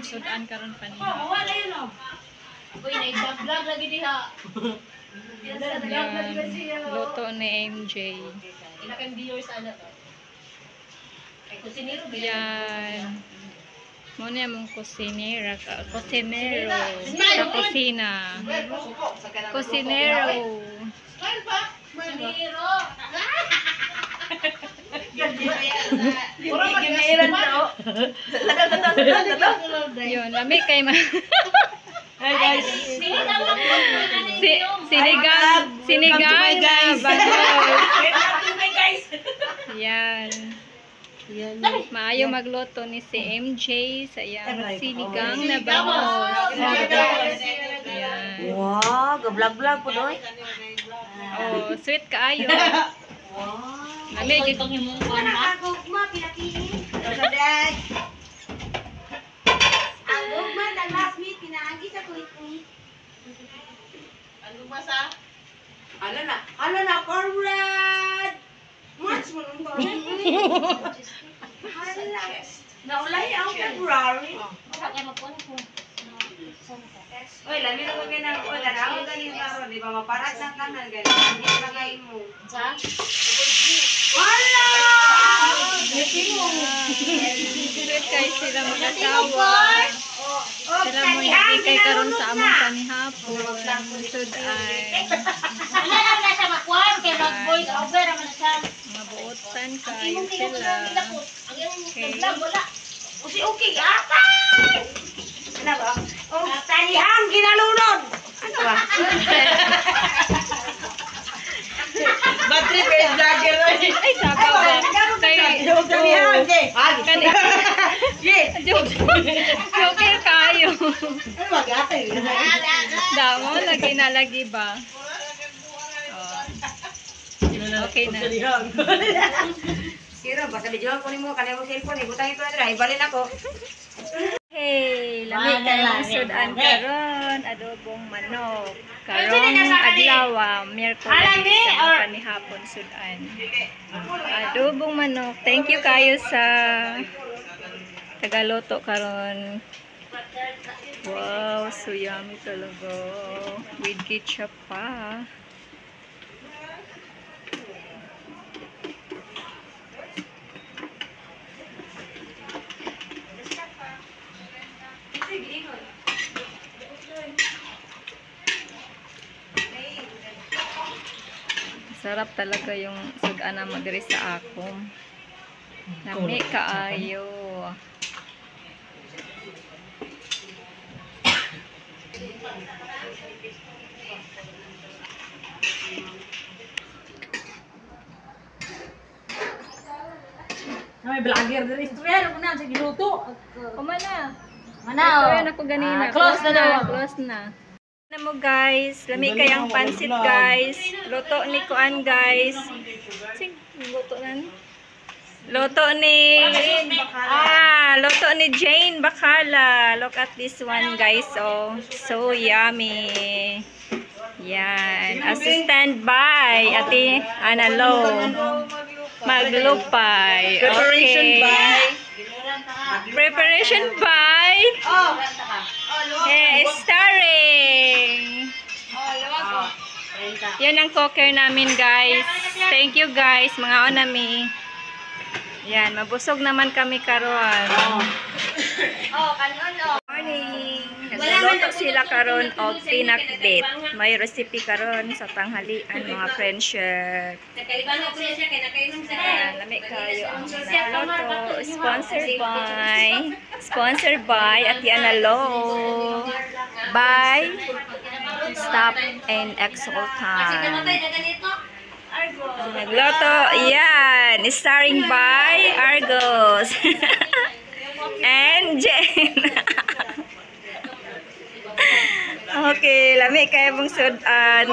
sudan karon panihapon. Oh, wala yun oh. Uy, nag-vlog lagi diha. Yan, luto ni MJ. Inakang viewers ano to. Ay kusinero ba Yan. Muna mong kusinera, kusinero sa kusina. Kusinero. Kusinero. Yun, lami kay ma. Hi guys. Sinigang na bangus. Yan. Maayo magluto ni si MJ sa iyang sinigang na bangus. Yan. Wow, ga-vlog-vlog po doy. Oh, sweet kaayo. Wow. Lami gid Nakagugma pinaki. Saday. Ang gugma na last meet pinaagi sa kuit-kuit. Ang gugma sa? Ano na forward. March mo nung hala. Naulay ang February. Oy, lami na ko na ko na ako ganin karon, di ba maparat na kanan ganin. Hindi na kay mo. Sa? Wala! sweet kay sila mag-asawa. Sila mo kay karon sa among panihapon. Sudan. Ano lang na siya makuha kay mag-voice over naman siya. Mabuotan kayo sila. Ang yung vlog wala. Usi okay atay. Ano ba? Oh, talihang ginalunod. Ano ba? Battery face vlogger. Ay, sabaw ba? Kay talihang je. Okay kayo. Ano ba gatay? Damo lagi na lagi ba? Oh. Okay na. Sira basta video ko nimo kanimo cellphone ibutang ito dira ibalin ako. Hey, lami kayong sudan karon, adobong manok. Karong adlaw, Miyerkules sa panihapon sudan. Adobong manok. Thank you kayo sa tagaluto karon. Wow, so yummy talaga. With ketchup pa. Sarap talaga yung sudan na madiri sa akom. Lami kaayo. May vlogger diri istorya ko na sa giluto. Kumana. Mana? Ito na ko ganina. Close na daw. Close na. Na mo guys, lami kayang pansit guys. Luto ni Kuan guys. Sing, luto nan. Luto ni luto ni Jane Bacala. Look at this one guys. Oh, so yummy. Yan, assistant by Ate Analo. Maglupay. Preparation by. Preparation by. Starring. Yan ang cooker namin guys. Thank you guys, mga onami. Yan, mabusog naman kami karon. Morning. Nagluluto sila karon og pinakbet. May recipe karon sa tanghalian mga friendship. Lami kayo ang nagluto. Sponsored by Ate Analo. By Stop and Exultan. Nagluto, yan. Starring by Argos. And Jen. Okay, lami kayo mong sudan.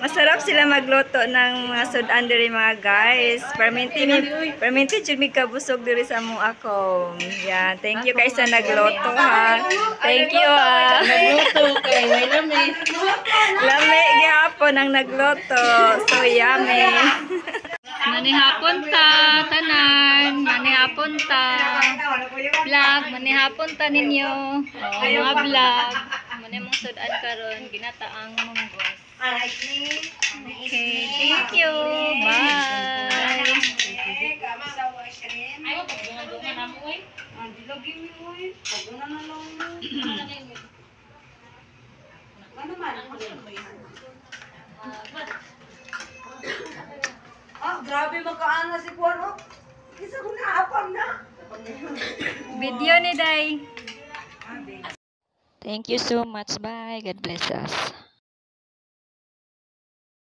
Masarap sila magluto ng mga sudan diri mga guys. Perminti jud mi kabusog diri sa mo ako. Yan, thank you guys sa nagluto ha. Thank you ha. Nagluto kay may lami. Lami gyapon ang nagluto. So yummy. Manihapon ta, tanan. Manihapon ta. Vlog, manihapon ta ninyo. Oh, mga vlog. Muna mong sudan karon ginataang munggos. Okay, thank you. Bye. Grabe makaana si Juan, oh. Isa ko na, apam na. Video ni Day. Thank you so much. Bye. God bless us.